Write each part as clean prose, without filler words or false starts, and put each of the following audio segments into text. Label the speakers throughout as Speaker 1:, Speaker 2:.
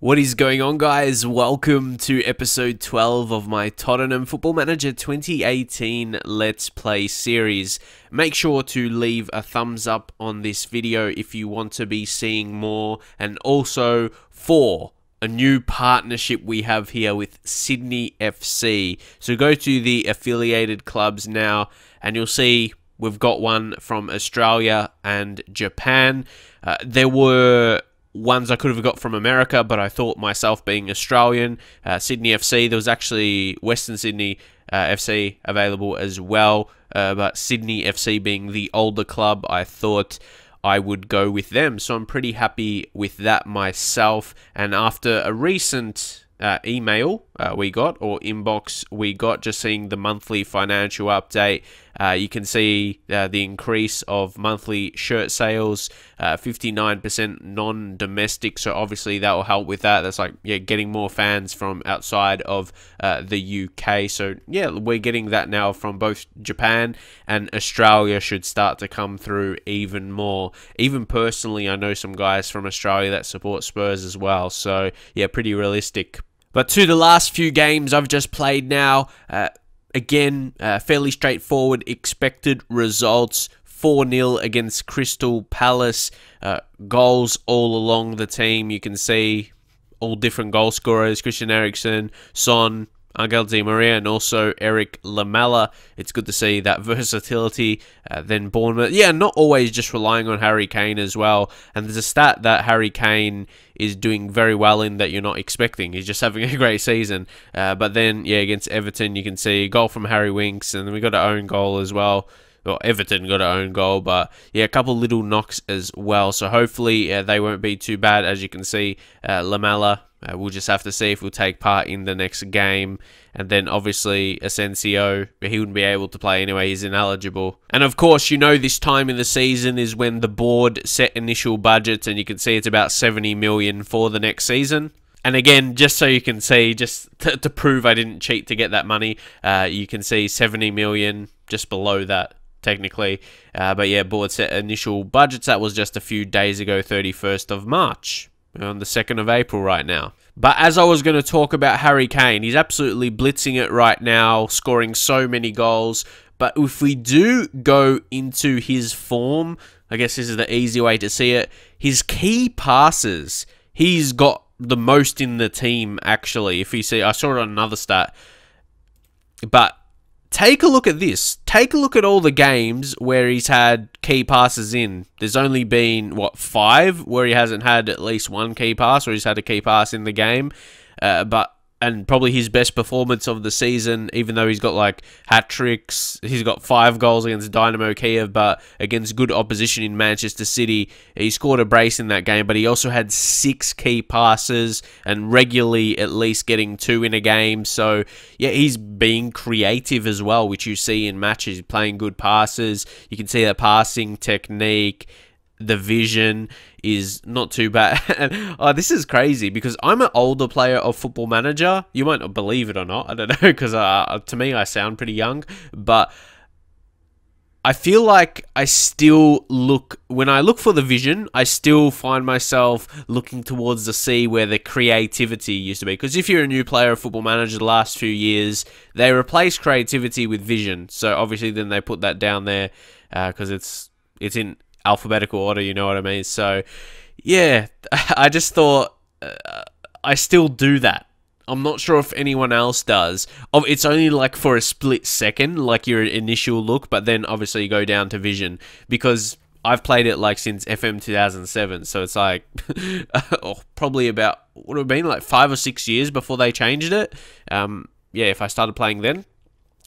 Speaker 1: What is going on, guys? Welcome to episode 12 of my Tottenham Football Manager 2018 Let's Play series. Make sure to leave a thumbs up on this video if you want to be seeing more, and also for a new partnership we have here with Sydney FC. So go to the affiliated clubs now and you'll see we've got one from Australia and Japan. There were ones I could have got from America, but I thought myself being Australian, Sydney FC, there was actually Western Sydney FC available as well, but Sydney FC being the older club, I thought I would go with them. So I'm pretty happy with that myself. And after a recent email we got, or inbox we got, just seeing the monthly financial update, you can see the increase of monthly shirt sales, 59% non-domestic, so obviously that will help with that. That's like, yeah, getting more fans from outside of the UK. So yeah, we're getting that now from both Japan and Australia, should start to come through even more. Even personally, I know some guys from Australia that support Spurs as well, so yeah, pretty realistic. But to the last few games I've just played now, again, fairly straightforward expected results. 4-0 against Crystal Palace. Goals all along the team. You can see all different goal scorers. Christian Eriksen, Son, Angel Di Maria, and also Eric Lamela. It's good to see that versatility. Then Bournemouth. Yeah, not always just relying on Harry Kane as well. And there's a stat that Harry Kane is doing very well in that you're not expecting. He's just having a great season. But then, yeah, against Everton, you can see goal from Harry Winks, and then we got our own goal as well. Well, Everton got our own goal, but yeah, a couple little knocks as well. So hopefully they won't be too bad. As you can see, Lamela, we'll just have to see if we'll take part in the next game. And then obviously Asensio, he wouldn't be able to play anyway, he's ineligible. And of course, you know, this time in the season is when the board set initial budgets, and you can see it's about 70 million for the next season. And again, just so you can see, just to prove I didn't cheat to get that money, you can see 70 million just below that, technically. But yeah, board set initial budgets. That was just a few days ago, 31st of March. We're on the 2nd of April right now. But as I was going to talk about Harry Kane, he's absolutely blitzing it right now, scoring so many goals. But if we do go into his form, I guess this is the easy way to see it, his key passes, he's got the most in the team, actually. If you see, I saw it on another stat. But take a look at this. Take a look at all the games where he's had key passes in. There's only been, what, 5 where he hasn't had at least one key pass, or he's had a key pass in the game. And probably his best performance of the season, even though he's got like hat-tricks. He's got 5 goals against Dynamo Kiev, but against good opposition in Manchester City. He scored a brace in that game, but he also had 6 key passes and regularly at least getting 2 in a game. So yeah, he's being creative as well, which you see in matches, playing good passes. You can see the passing technique, the vision is not too bad. Oh, this is crazy because I'm an older player of Football Manager. You might not believe it or not. I don't know, because to me, I sound pretty young. But I feel like I still look, when I look for the vision, I still find myself looking towards the sea where the creativity used to be. Because if you're a new player of Football Manager the last few years, they replace creativity with vision. So obviously then they put that down there because it's in alphabetical order, you know what I mean? So yeah, I just thought I still do that. I'm not sure if anyone else does. It's only like for a split second, like your initial look, but then obviously you go down to vision, because I've played it like since FM 2007, so it's like probably about, what would it have been, like 5 or 6 years before they changed it. Yeah, if I started playing then.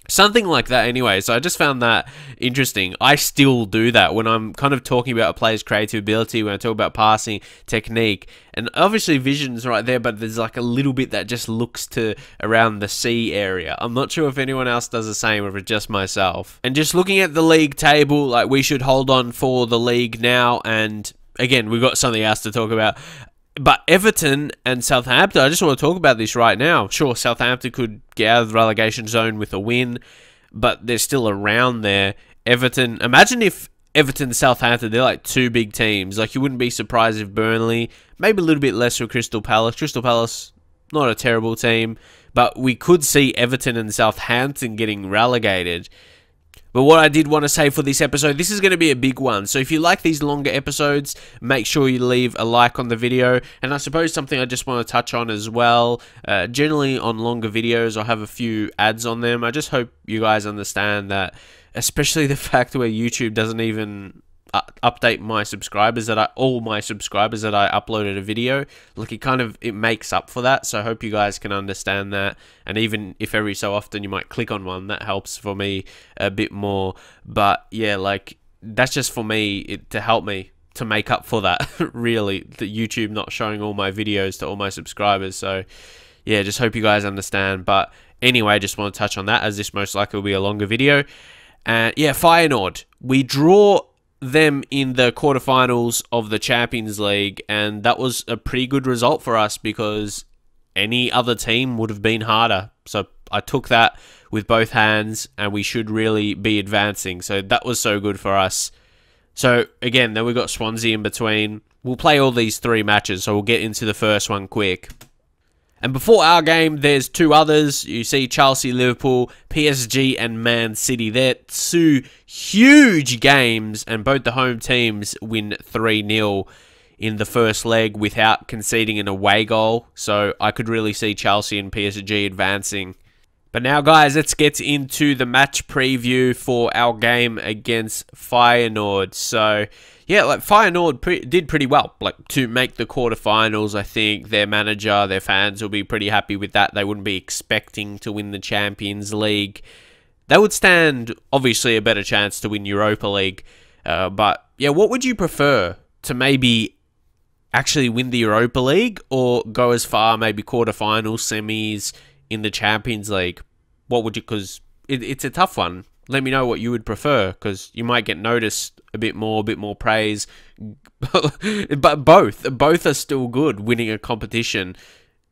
Speaker 1: Something like that anyway, so I just found that interesting. I still do that when I'm kind of talking about a player's creative ability, when I talk about passing, technique, and obviously vision's right there, but there's like a little bit that just looks to around the C area. I'm not sure if anyone else does the same, or if it's just myself. And just looking at the league table, like, we should hold on for the league now, and again, we've got something else to talk about. But Everton and Southampton, I just want to talk about this right now. Sure, Southampton could get out of the relegation zone with a win, but they're still around there. Everton, imagine if Everton, Southampton, they're like two big teams. Like, you wouldn't be surprised if Burnley, maybe a little bit less for Crystal Palace. Crystal Palace, not a terrible team, but we could see Everton and Southampton getting relegated. But what I did want to say for this episode, this is going to be a big one. So if you like these longer episodes, make sure you leave a like on the video. And I suppose something I just want to touch on as well. Generally on longer videos, I'll have a few ads on them. I just hope you guys understand that, especially the fact where YouTube doesn't even update my subscribers, all my subscribers that I uploaded a video. Like, it makes up for that. So I hope you guys can understand that. And even if every so often you might click on one, that helps for me a bit more. But yeah, like, that's just for me to help me to make up for that. Really, the YouTube not showing all my videos to all my subscribers. So yeah, just hope you guys understand. But anyway, I just want to touch on that, as this most likely will be a longer video. And yeah, Feyenoord, we draw them in the quarterfinals of the Champions League, and that was a pretty good result for us because any other team would have been harder. So I took that with both hands, and we should really be advancing. So that was so good for us. So again, then we got Swansea in between. We'll play all these three matches, so we'll get into the first one quick. And before our game, there's two others. You see Chelsea, Liverpool, PSG, and Man City. They're two huge games, and both the home teams win 3-0 in the first leg without conceding an away goal. So I could really see Chelsea and PSG advancing. But now, guys, let's get into the match preview for our game against Feyenoord. So yeah, like, Feyenoord did pretty well, like, to make the quarterfinals. I think their manager, their fans will be pretty happy with that. They wouldn't be expecting to win the Champions League. They would stand, obviously, a better chance to win Europa League. But yeah, what would you prefer? To maybe actually win the Europa League, or go as far, maybe quarterfinals, semis in the Champions League? What would you, because it's a tough one. Let me know what you would prefer, because you might get noticed a bit more praise. But both are still good, winning a competition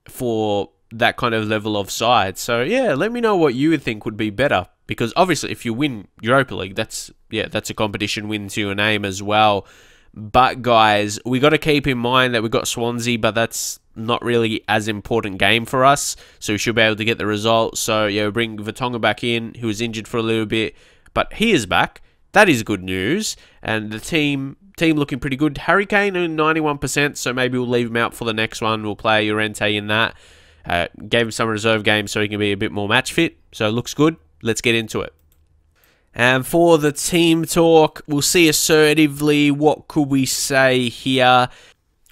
Speaker 1: for that kind of level of side. So yeah, let me know what you would think would be better, because obviously if you win Europa League, that's a competition win to your name as well. But guys, we got to keep in mind that we got Swansea, but that's not really as important game for us, so we should be able to get the result. So yeah, we'll bring Vertonghen back in, who was injured for a little bit, but he is back. That is good news. And the team looking pretty good. Harry Kane at 91%, so maybe we'll leave him out for the next one. We'll play Llorente in that. Gave him some reserve games so he can be a bit more match fit. So it looks good. Let's get into it. And for the team talk, we'll see assertively. What could we say here?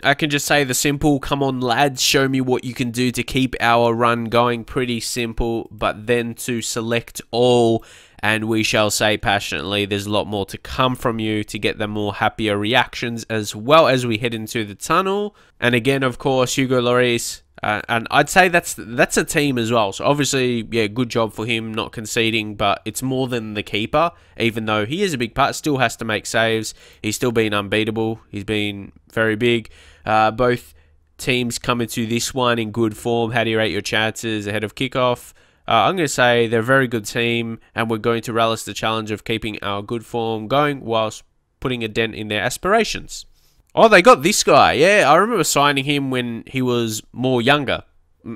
Speaker 1: I can just say the simple, come on lads, show me what you can do to keep our run going. Pretty simple, but then to select all, and we shall say passionately, there's a lot more to come from you to get the more happier reactions as well as we head into the tunnel. And again, of course, Hugo Lloris, and I'd say that's a team as well. So obviously, yeah, good job for him not conceding, but it's more than the keeper, even though he is a big part, still has to make saves. He's still been unbeatable. He's been very big. Both teams come into this one in good form. How do you rate your chances ahead of kickoff? I'm going to say they're a very good team, and we're going to relish the challenge of keeping our good form going whilst putting a dent in their aspirations. Oh, they got this guy. Yeah, I remember signing him when he was more younger.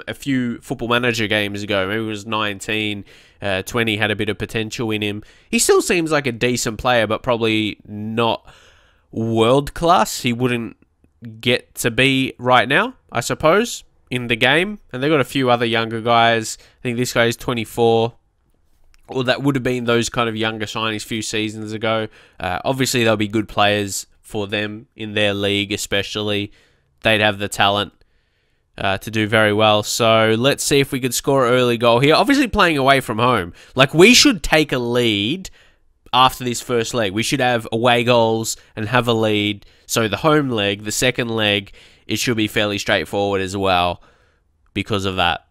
Speaker 1: A few Football Manager games ago. Maybe he was 19, 20, had a bit of potential in him. He still seems like a decent player, but probably not world class. He wouldn't get to be right now, I suppose, in the game. And they got a few other younger guys. I think this guy is 24. Or that would have been those kind of younger signings a few seasons ago. Obviously, they'll be good players for them in their league, especially. They'd have the talent to do very well. So let's see if we could score an early goal here. Obviously, playing away from home. Like, we should take a lead after this first leg. We should have away goals and have a lead. So the home leg, the second leg, it should be fairly straightforward as well because of that.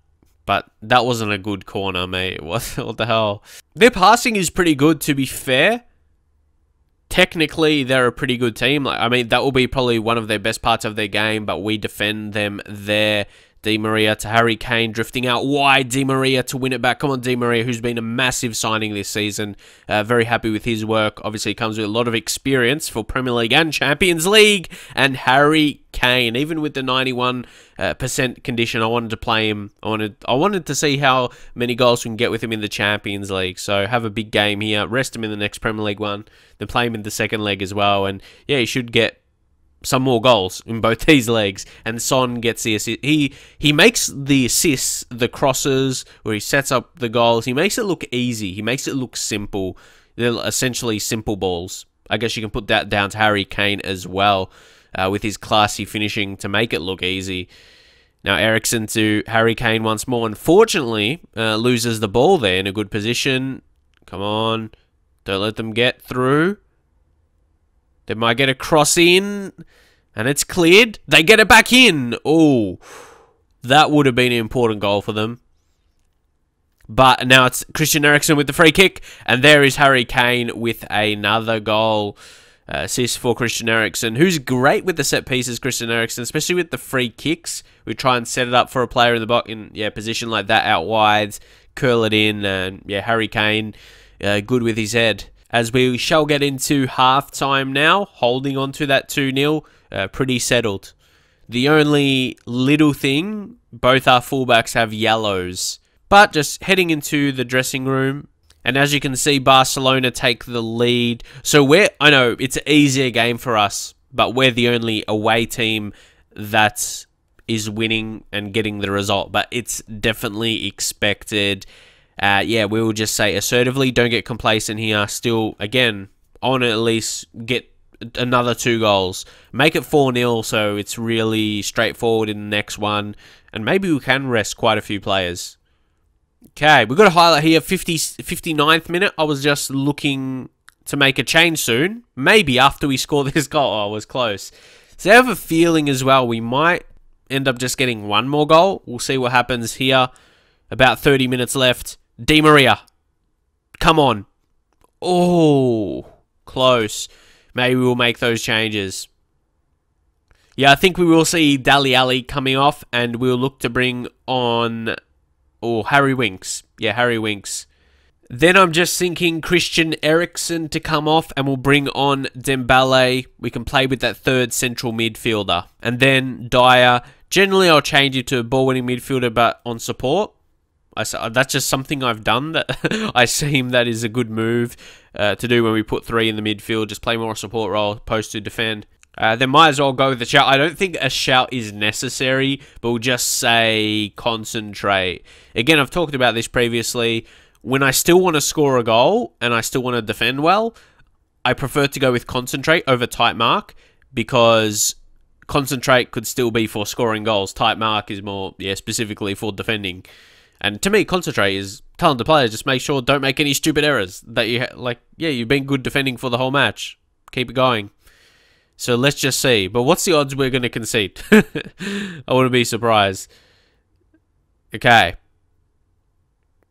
Speaker 1: But that wasn't a good corner, mate. What the hell? Their passing is pretty good, to be fair. Technically, they're a pretty good team. I mean, that will be probably one of their best parts of their game, but we defend them there Di Maria to Harry Kane, drifting out wide. Di Maria to win it back. Come on, Di Maria, who's been a massive signing this season. Very happy with his work. Obviously, comes with a lot of experience for Premier League and Champions League. And Harry Kane, even with the 91% condition, I wanted to play him. I wanted to see how many goals we can get with him in the Champions League. So have a big game here. Rest him in the next Premier League one. Then play him in the second leg as well. And yeah, he should get some more goals in both these legs, and Son gets the assist. He makes the assists, the crosses, where he sets up the goals. He makes it look easy. He makes it look simple. They're essentially simple balls. I guess you can put that down to Harry Kane as well, with his classy finishing to make it look easy. Now Eriksen to Harry Kane once more. Unfortunately, loses the ball there in a good position. Come on, don't let them get through. They might get a cross in, and it's cleared. They get it back in. Oh, that would have been an important goal for them. But now it's Christian Eriksen with the free kick, and there is Harry Kane with another goal. Assist for Christian Eriksen, who's great with the set pieces, Christian Eriksen, especially with the free kicks. We try and set it up for a player in the box in position like that out wide, curl it in, and yeah, Harry Kane, good with his head. As we shall get into half-time now, holding on to that 2-0, pretty settled. The only little thing, both our fullbacks have yellows. But just heading into the dressing room, and as you can see, Barcelona take the lead. So I know it's an easier game for us, but we're the only away team that is winning and getting the result. But it's definitely expected. Yeah, we will just say assertively, don't get complacent here. Still, again, I want to at least get another 2 goals. Make it 4-0 so it's really straightforward in the next one. And maybe we can rest quite a few players. Okay, we've got a highlight here, 59th minute. I was just looking to make a change soon. Maybe after we score this goal. Oh, I was close. So I have a feeling as well we might end up just getting 1 more goal. We'll see what happens here. About 30 minutes left. Di Maria. Come on. Oh, close. Maybe we'll make those changes. Yeah, I think we will see Dele Alli coming off, and we'll look to bring on Harry Winks. Yeah, Harry Winks. Then I'm just thinking Christian Eriksen to come off, and we'll bring on Dembele. We can play with that third central midfielder. And then Dyer. Generally, I'll change it to a ball-winning midfielder, but on support. That's just something I've done that I seem that is a good move to do when we put 3 in the midfield. Just play more support role opposed to defend. Then might as well go with the shout. I don't think a shout is necessary, but we'll just say concentrate. Again, I've talked about this previously. When I still want to score a goal and I still want to defend well, I prefer to go with concentrate over tight mark, because concentrate could still be for scoring goals. Tight mark is more, specifically for defending. And to me, concentrate is telling the players, just make sure don't make any stupid errors. That you've been good defending for the whole match. Keep it going. So let's just see. But what's the odds we're going to concede? I wouldn't be surprised. Okay.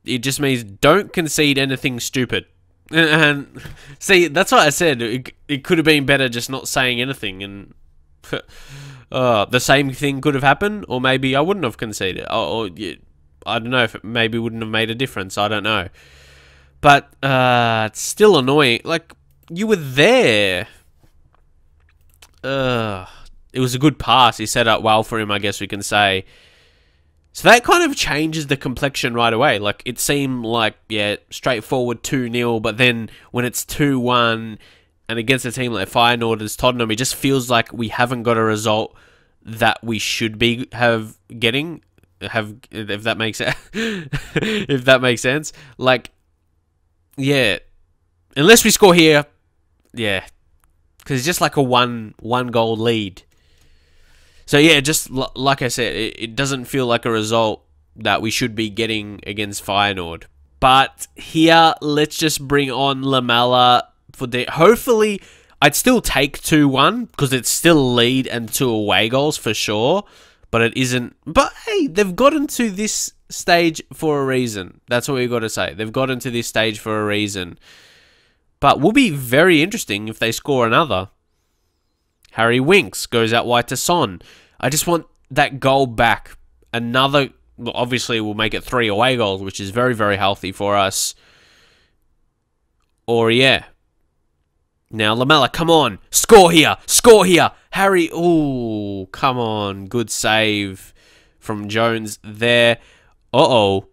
Speaker 1: It just means don't concede anything stupid. And see, that's what I said. It could have been better just not saying anything. And the same thing could have happened. Or maybe I wouldn't have conceded. I don't know if it maybe wouldn't have made a difference. I don't know. But it's still annoying. Like, you were there. It was a good pass. He set up well for him, I guess we can say. So that kind of changes the complexion right away. Like, it seemed like, straightforward 2-0. But then when it's 2-1 and against a team like Feyenoord as Tottenham, it just feels like we haven't got a result that we should be getting. If that makes sense. If that makes sense. Like, yeah. Unless we score here, yeah. Because it's just like a one goal lead. So yeah, just like I said, it doesn't feel like a result that we should be getting against Feyenoord. But here, let's just bring on Lamela for the... Hopefully, I'd still take 2-1 because it's still a lead and 2 away goals for sure. But it isn't... But hey, they've gotten to this stage for a reason. That's what we've got to say. They've gotten to this stage for a reason. But will be very interesting if they score another. Harry Winks goes out wide to Son. I just want that goal back. another, well, obviously we'll make it 3 away goals, which is very, very healthy for us. Or, yeah. Now, Lamela, come on. Score here. Score here. Harry, ooh, come on. Good save from Jones there. Uh-oh.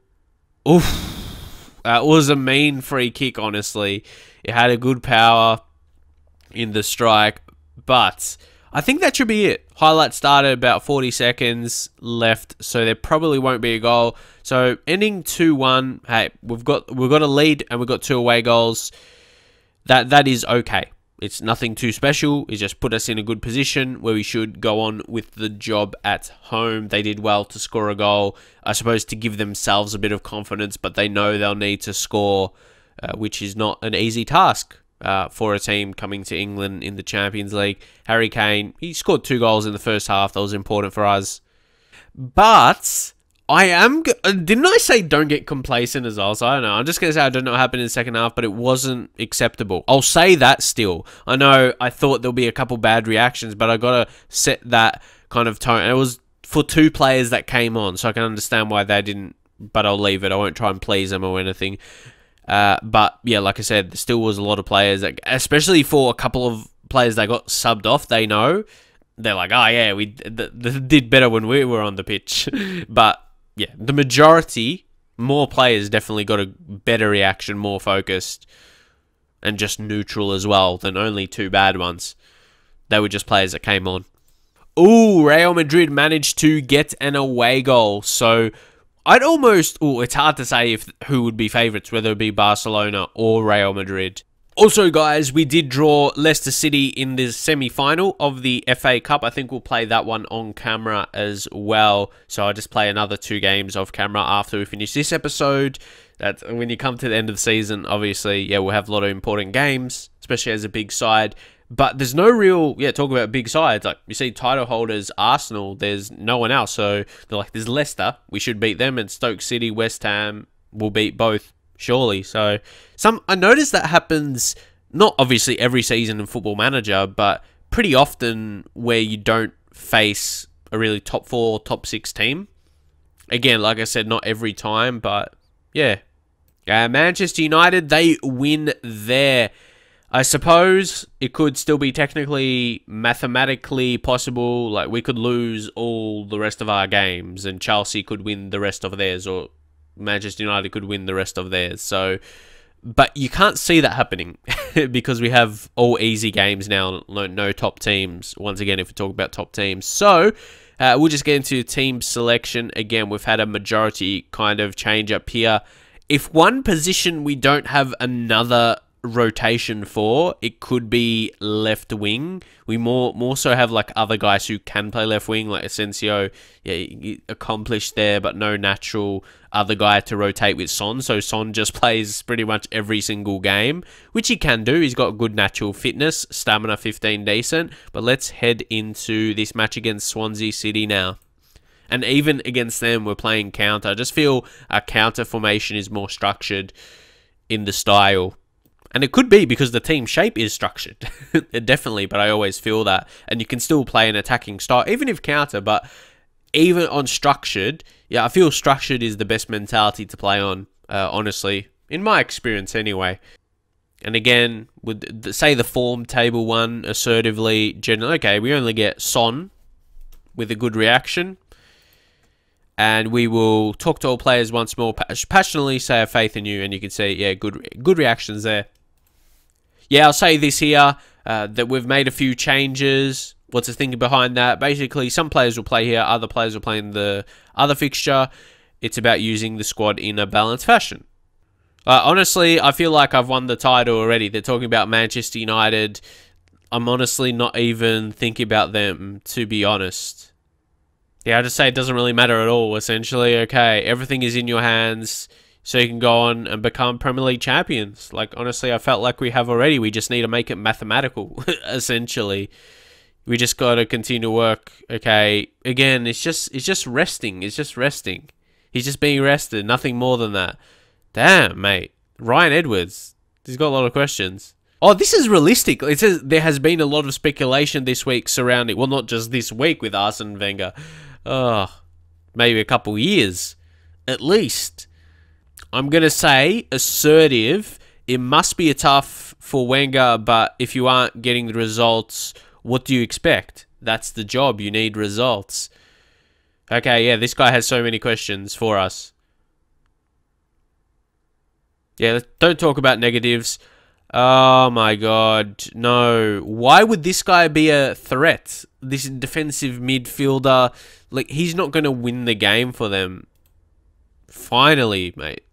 Speaker 1: Oof. That was a mean free kick, honestly. It had a good power in the strike, but I think that should be it. Highlight started about 40 seconds left, so there probably won't be a goal. So ending 2-1. Hey, we've got a lead and we've got 2 away goals. That is okay. It's nothing too special. It just put us in a good position where we should go on with the job at home. They did well to score a goal, I suppose, to give themselves a bit of confidence, but they know they'll need to score, which is not an easy task for a team coming to England in the Champions League. Harry Kane, he scored 2 goals in the first half. That was important for us. But didn't I say don't get complacent as well? So I don't know. I'm just going to say I don't know what happened in the second half, but it wasn't acceptable. I'll say that still. I know I thought there'll be a couple bad reactions, but I got to set that kind of tone. And it was for 2 players that came on, so I can understand why they didn't, but I'll leave it. I won't try and please them or anything. But yeah, like I said, there still was a lot of players, that, especially for a couple of players that got subbed off, they know. They're like, oh yeah, we did better when we were on the pitch. But yeah, the majority, more players definitely got a better reaction, more focused, and just neutral as well than only 2 bad ones. They were just players that came on. Ooh, Real Madrid managed to get an away goal. So I'd almost... Ooh, it's hard to say who would be favourites, whether it be Barcelona or Real Madrid. Also, guys, we did draw Leicester City in the semi-final of the FA Cup. I think we'll play that one on camera as well. So I'll just play another 2 games off camera after we finish this episode. That when you come to the end of the season, obviously, yeah, we'll have a lot of important games, especially as a big side. But there's no real, talk about big sides. Like, you see title holders, Arsenal, there's no one else. So they're like, there's Leicester, we should beat them. And Stoke City, West Ham, will beat both. Surely. So I noticed that happens not obviously every season in Football Manager, but pretty often where you don't face a really top 4, top 6 team. Again, like I said, not every time, but yeah. Manchester United, they win there. I suppose it could still be technically, mathematically possible. Like, we could lose all the rest of our games and Chelsea could win the rest of theirs, or Manchester United could win the rest of theirs. So, but you can't see that happening because we have all easy games now. No top teams. Once again, if we talk about top teams. So, we'll just get into team selection. Again, we've had a majority kind of change up here. If one position we don't have another rotation for, it could be left wing. We more so have like other guys who can play left wing, like Asensio, accomplished there, but no natural other guy to rotate with Son. So Son just plays pretty much every single game, which he can do. He's got good natural fitness, stamina 15 decent. But let's head into this match against Swansea City now. And even against them, we're playing counter. I just feel our counter formation is more structured in the style. And it could be because the team shape is structured. Definitely, but I always feel that. And you can still play an attacking style, even if counter, but even on structured, yeah, I feel structured is the best mentality to play on, honestly. In my experience, anyway. And again, with say the form table one, assertively, generally, okay, we only get Son with a good reaction. And we will talk to all players once more, passionately say I have faith in you, and you can see, yeah, good reactions there. Yeah, I'll say this here, that we've made a few changes. What's the thinking behind that? Basically, some players will play here, other players will play in the other fixture. It's about using the squad in a balanced fashion. Honestly, I feel like I've won the title already. They're talking about Manchester United. I'm honestly not even thinking about them, to be honest. Yeah, I just say it doesn't really matter at all, essentially. Okay, everything is in your hands, so you can go on and become Premier League champions. Like, honestly, I felt like we have already. We just need to make it mathematical, essentially. We just got to continue to work. Okay, again, it's just resting. It's just resting. He's just being rested. Nothing more than that. Damn, mate. Ryan Edwards. He's got a lot of questions. Oh, this is realistic. It says there has been a lot of speculation this week surrounding... Well, not just this week with Arsene Wenger. Oh, maybe a couple years, at least. I'm going to say assertive. It must be a tough for Wenger, but if you aren't getting the results, what do you expect? That's the job. You need results. Okay, yeah, this guy has so many questions for us. Yeah, don't talk about negatives. Oh my god, no. Why would this guy be a threat? This defensive midfielder, like, he's not going to win the game for them. Finally, mate.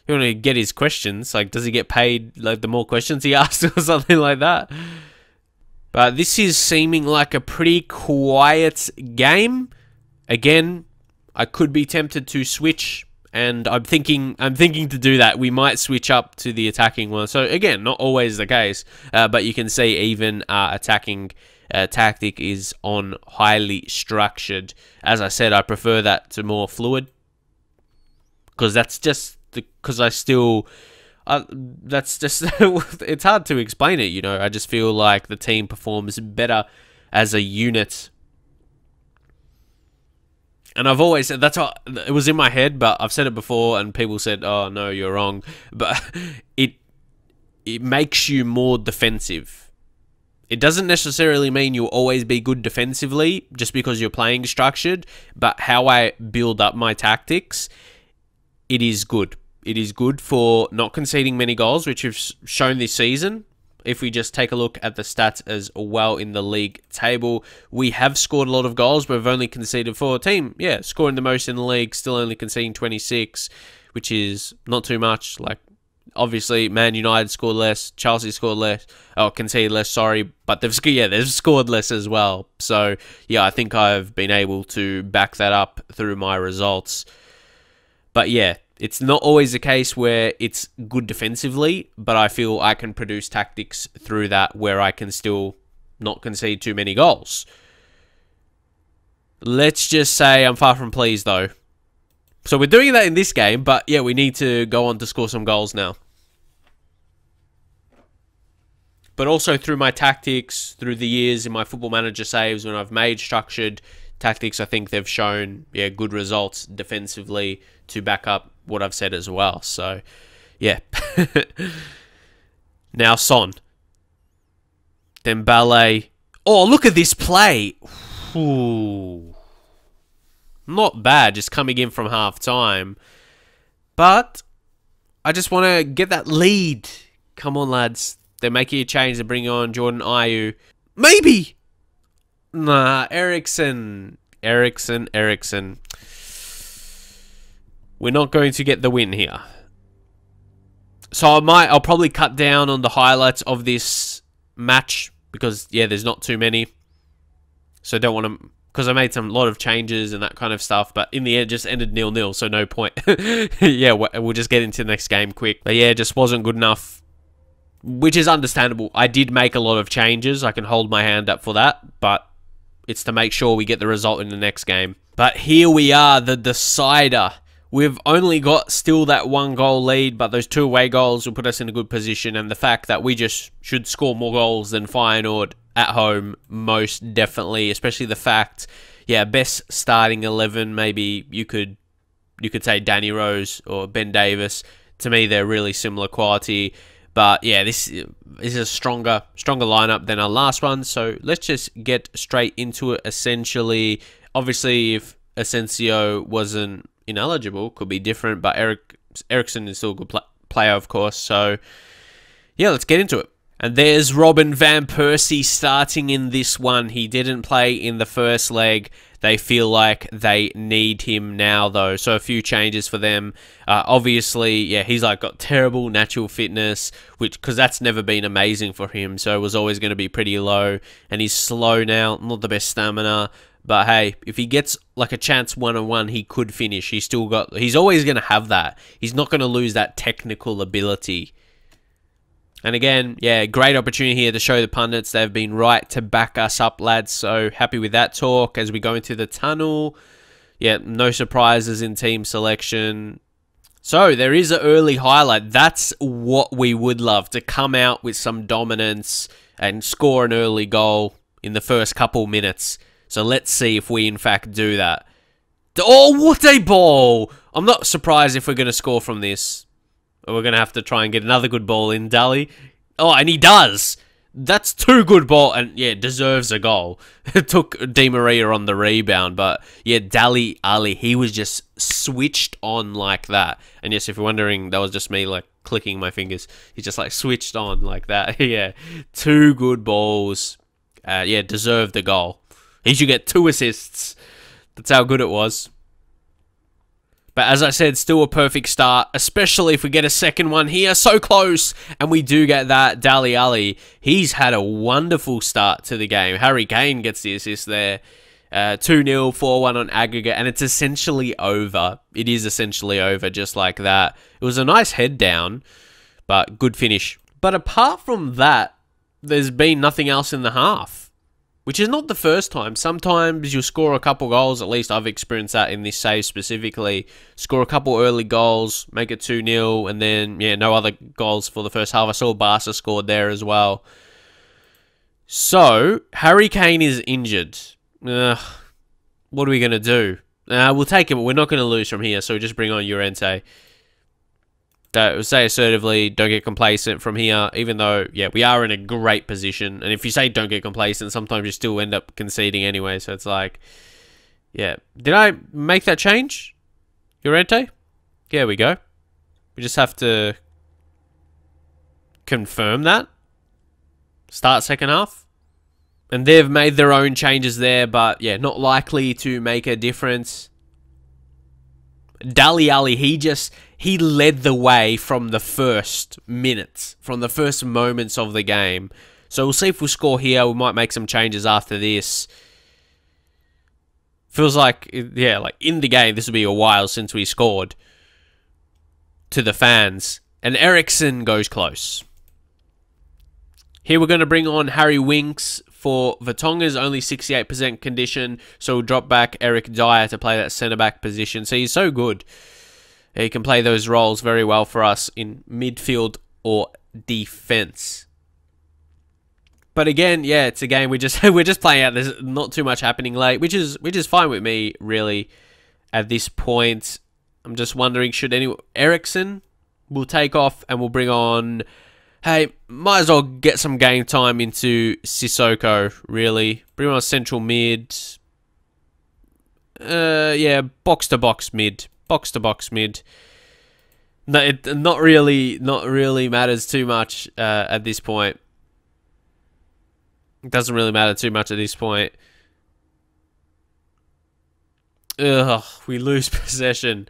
Speaker 1: You want to get his questions. Like, does he get paid, like, the more questions he asks or something like that? But this is seeming like a pretty quiet game. Again, I could be tempted to switch, and I'm thinking to do that. We might switch up to the attacking one. So again, not always the case, but you can see even attacking tactic is on highly structured. As I said, I prefer that to more fluid, because that's just because I still. That's just it's hard to explain it, you know. I just feel like the team performs better as a unit. And I've always said, that's what it was in my head, but I've said it before and people said, oh no, you're wrong. But it makes you more defensive. It doesn't necessarily mean you'll always be good defensively just because you're playing structured, but how I build up my tactics, it is good. It is good for not conceding many goals, which we've shown this season. If we just take a look at the stats as well in the league table, we have scored a lot of goals, but we've only conceded 4. Team, yeah, scoring the most in the league, still only conceding 26, which is not too much. Like, obviously, Man United scored less, Chelsea scored less, conceded less, sorry, but they've scored less as well. So, yeah, I think I've been able to back that up through my results. But yeah, it's not always the case where it's good defensively, but I feel I can produce tactics through that where I can still not concede too many goals. Let's just say I'm far from pleased, though. So we're doing that in this game, but yeah, we need to go on to score some goals now. But also through my tactics, through the years in my Football Manager saves, when I've made structured tactics, I think they've shown, yeah, good results defensively to back up what I've said as well. So, yeah. Now, Son. Dembele. Oh, look at this play. Ooh. Not bad, just coming in from half-time. But I just want to get that lead. Come on, lads. They're making a change. They're bringing on Jordan Ayew. Maybe. Nah, Eriksen. We're not going to get the win here. So I'll probably cut down on the highlights of this match because, yeah, there's not too many. So I don't want to, because I made a lot of changes and that kind of stuff. But in the end, it just ended 0-0, so no point. Yeah, we'll just get into the next game quick. But yeah, it just wasn't good enough, which is understandable. I did make a lot of changes. I can hold my hand up for that, but it's to make sure we get the result in the next game. But here we are, the decider. We've only got still that 1-goal lead, but those 2 away goals will put us in a good position. And the fact that we just should score more goals than Feyenoord at home, most definitely. Especially the fact, yeah, best starting 11. Maybe you could say Danny Rose or Ben Davis. To me, they're really similar quality. But yeah, this is a stronger lineup than our last one. So let's just get straight into it. Essentially, obviously, if Asensio wasn't ineligible, could be different, but Eriksen is still a good player, of course. So yeah, let's get into it. And there's Robin van Persie starting in this one. He didn't play in the first leg. They feel like they need him now, though. So a few changes for them. Obviously, yeah, he's like got terrible natural fitness, because that's never been amazing for him. So it was always going to be pretty low. And he's slow now, not the best stamina. But hey, if he gets like a chance one-on-one, he could finish. He's always going to have that. He's not going to lose that technical ability. And again, yeah, great opportunity here to show the pundits they've been right to back us up, lads. So happy with that talk as we go into the tunnel. Yeah, no surprises in team selection. So there is an early highlight. That's what we would love, to come out with some dominance and score an early goal in the first couple minutes. So let's see if we in fact do that. Oh, what a ball! I'm not surprised if we're going to score from this. We're going to have to try and get another good ball in Dali. Oh, and he does! That's 2 good ball, and yeah, deserves a goal. It took Di Maria on the rebound, but yeah, Dali Ali, he was just switched on like that. And yes, if you're wondering, that was just me like clicking my fingers. He just like switched on like that. Yeah, 2 good balls. Yeah, deserved the goal. He should get 2 assists. That's how good it was. But as I said, still a perfect start, especially if we get a second one here. So close. And we do get that. Dali Ali, he's had a wonderful start to the game. Harry Kane gets the assist there. 2-0, 4-1 on aggregate. And it's essentially over. It is essentially over just like that. It was a nice head down, but good finish. But apart from that, there's been nothing else in the half. Which is not the first time. Sometimes you'll score a couple goals. At least I've experienced that in this save specifically. Score a couple early goals, make it 2-0, and then, yeah, no other goals for the first half. I saw Barca scored there as well. So, Harry Kane is injured. What are we going to do? We'll take him, but we're not going to lose from here, so we'll just bring on Llorente. Say assertively, don't get complacent from here, even though, yeah, we are in a great position. And if you say don't get complacent, sometimes you still end up conceding anyway. So it's like, yeah. Did I make that change? Llorente? There we go. We just have to confirm that. Start second half. And they've made their own changes there, but yeah, not likely to make a difference. Dali Ali, he led the way from the first minutes, from the first moments of the game. So we'll see if we score here. We might make some changes after this. Feels like, yeah, like in the game, this will be a while since we scored to the fans. And Eriksen goes close. Here we're going to bring on Harry Winks for Vertonghen's only 68% condition, so we'll drop back Eric Dyer to play that centre-back position. So he's so good. He can play those roles very well for us in midfield or defence. But again, yeah, it's a game we're just playing out. There's not too much happening late, which is fine with me, really, at this point. I'm just wondering, should Eriksen will take off and we'll bring on... Hey, might as well get some game time into Sissoko, really. Bring on central mid. Yeah, box-to-box mid. Box-to-box mid. No, it not really matters too much at this point. It doesn't really matter too much at this point. Ugh, we lose possession.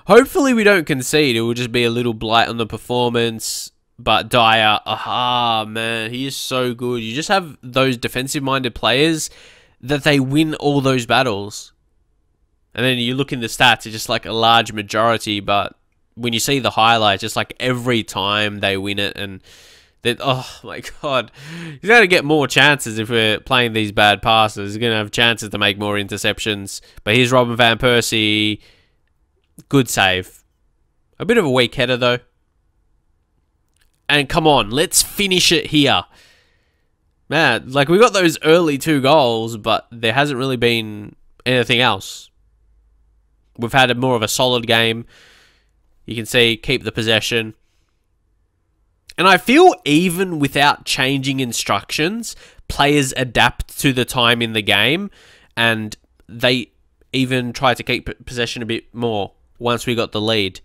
Speaker 1: Hopefully we don't concede. It will just be a little blight on the performance. But Dyer, man, he is so good. You just have those defensive-minded players that they win all those battles. And then you look in the stats, it's just like a large majority. But when you see the highlights, just like every time they win it. And that, oh my God. He's going to get more chances if we're playing these bad passes. He's going to have chances to make more interceptions. But here's Robin van Persie. Good save. A bit of a weak header, though. And come on, let's finish it here. Man, like we got those early 2 goals, but there hasn't really been anything else. We've had more of a solid game. You can see, keep the possession. And I feel even without changing instructions, players adapt to the time in the game. And they even try to keep possession a bit more once we got the lead.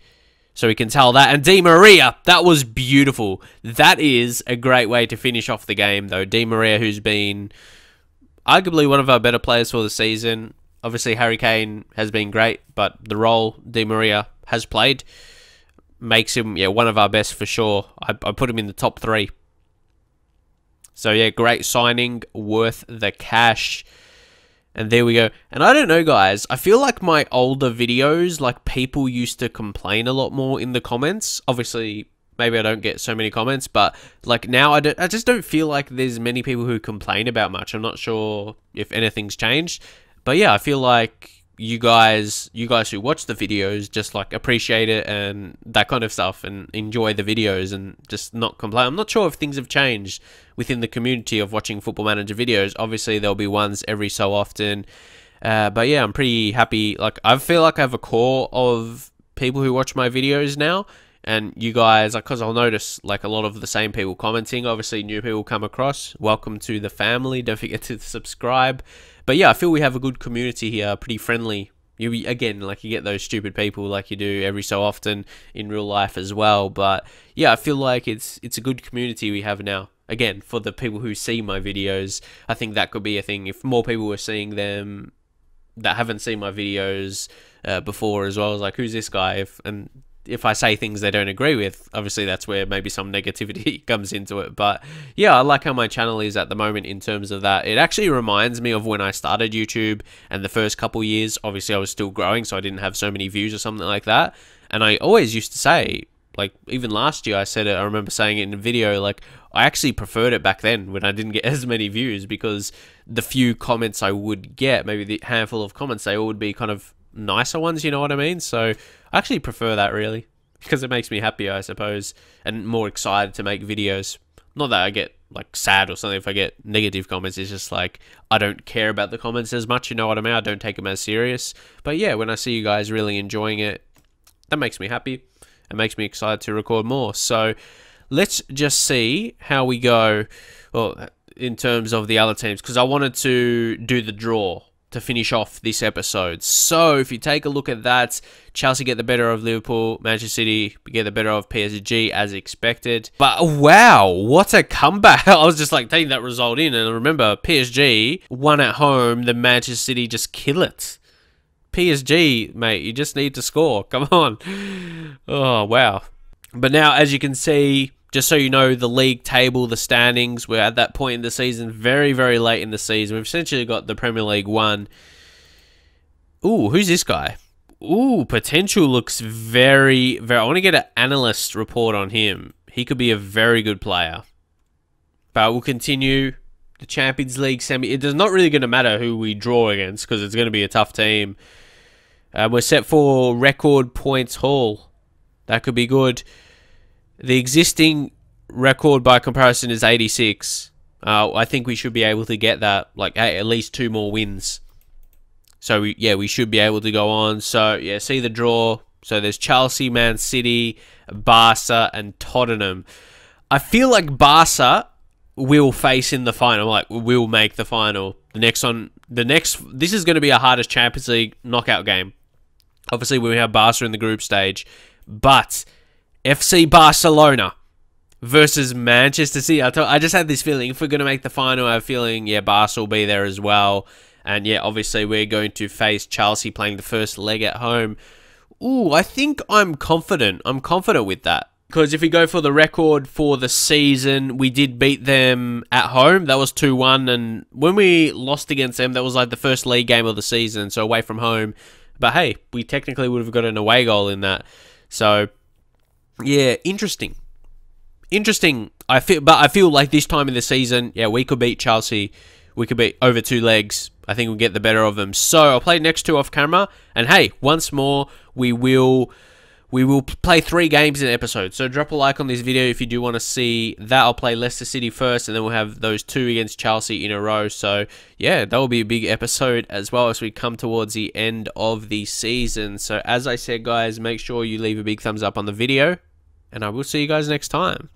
Speaker 1: So we can tell that. And Di Maria, that was beautiful. That is a great way to finish off the game, though. Di Maria, who's been arguably one of our better players for the season. Obviously, Harry Kane has been great, but the role Di Maria has played makes him, yeah, one of our best for sure. I put him in the top 3. So, yeah, great signing, worth the cash. And there we go. And I don't know, guys. I feel like my older videos, like people used to complain a lot more in the comments. Obviously, maybe I don't get so many comments, but like now I just don't feel like there's many people who complain about much. I'm not sure if anything's changed. But yeah, I feel like you guys who watch the videos just like appreciate it and that kind of stuff and enjoy the videos and just not complain. I'm not sure if things have changed within the community of watching Football Manager videos. Obviously, there'll be ones every so often But yeah, I'm pretty happy. Like, I feel like I have a core of people who watch my videos now, and you guys, like, because I'll notice like a lot of the same people commenting. Obviously, new people come across. Welcome to the family. Don't forget to subscribe. But yeah, I feel we have a good community here, pretty friendly. Again, like, you get those stupid people like you do every so often in real life as well. But yeah, I feel like it's a good community we have now. Again, for the people who see my videos, I think that could be a thing. If more people were seeing them that haven't seen my videos before as well, as like, who's this guy? If I say things they don't agree with, obviously that's where maybe some negativity comes into it. But yeah, I like how my channel is at the moment in terms of that. It actually reminds me of when I started YouTube and the first couple years. Obviously I was still growing, so I didn't have so many views or something like that. And I always used to say, like, even last year I said it, I remember saying it in a video, like, I actually preferred it back then when I didn't get as many views, because the few comments I would get, maybe the handful of comments, they all would be kind of nicer ones, you know what I mean? So I actually prefer that, really, because it makes me happier, I suppose, and more excited to make videos. Not that I get like sad or something if I get negative comments. It's just like, I don't care about the comments as much, you know what I mean? I don't take them as serious. But yeah, when I see you guys really enjoying it, that makes me happy. It makes me excited to record more. So let's just see how we go, well, in terms of the other teams, because I wanted to do the draw to finish off this episode. So if you take a look at that, Chelsea get the better of Liverpool, Manchester City get the better of PSG as expected. But wow, what a comeback. I was just like taking that result in, and remember, PSG won at home, the Manchester City just kill it. PSG, mate, you just need to score. Come on. Oh, wow. But now, as you can see, just so you know, the league table, the standings, we're at that point in the season, very, very late in the season. We've essentially got the Premier League won. Ooh, who's this guy? Ooh, potential looks very, very... I want to get an analyst report on him. He could be a very good player. But we'll continue. The Champions League semi... It is not really going to matter who we draw against, because it's going to be a tough team. We're set for record points haul. That could be good. The existing record by comparison is 86. I think we should be able to get that, like, hey, at least 2 more wins. So, we should be able to go on. So, yeah, see the draw. So, there's Chelsea, Man City, Barca, and Tottenham. I feel like Barca will face in the final. Like, will make the final. This is going to be our hardest Champions League knockout game. Obviously, we have Barca in the group stage. But FC Barcelona versus Manchester City. I just had this feeling, if we're going to make the final, I have a feeling, yeah, Barca will be there as well. And yeah, obviously, we're going to face Chelsea playing the first leg at home. Ooh, I think I'm confident. I'm confident with that. Because if we go for the record for the season, we did beat them at home. That was 2-1. And when we lost against them, that was like the first league game of the season. So away from home. But hey, we technically would have got an away goal in that. So, yeah, interesting. Interesting. I feel like this time in the season, yeah, we could beat Chelsea. We could beat over 2 legs. I think we'll get the better of them. So I'll play next 2 off camera. And hey, once more, we will play 3 games in an episode. So drop a like on this video if you do want to see that. I'll play Leicester City first, and then we'll have those 2 against Chelsea in a row. So yeah, that will be a big episode as well as we come towards the end of the season. So as I said, guys, make sure you leave a big thumbs up on the video, and I will see you guys next time.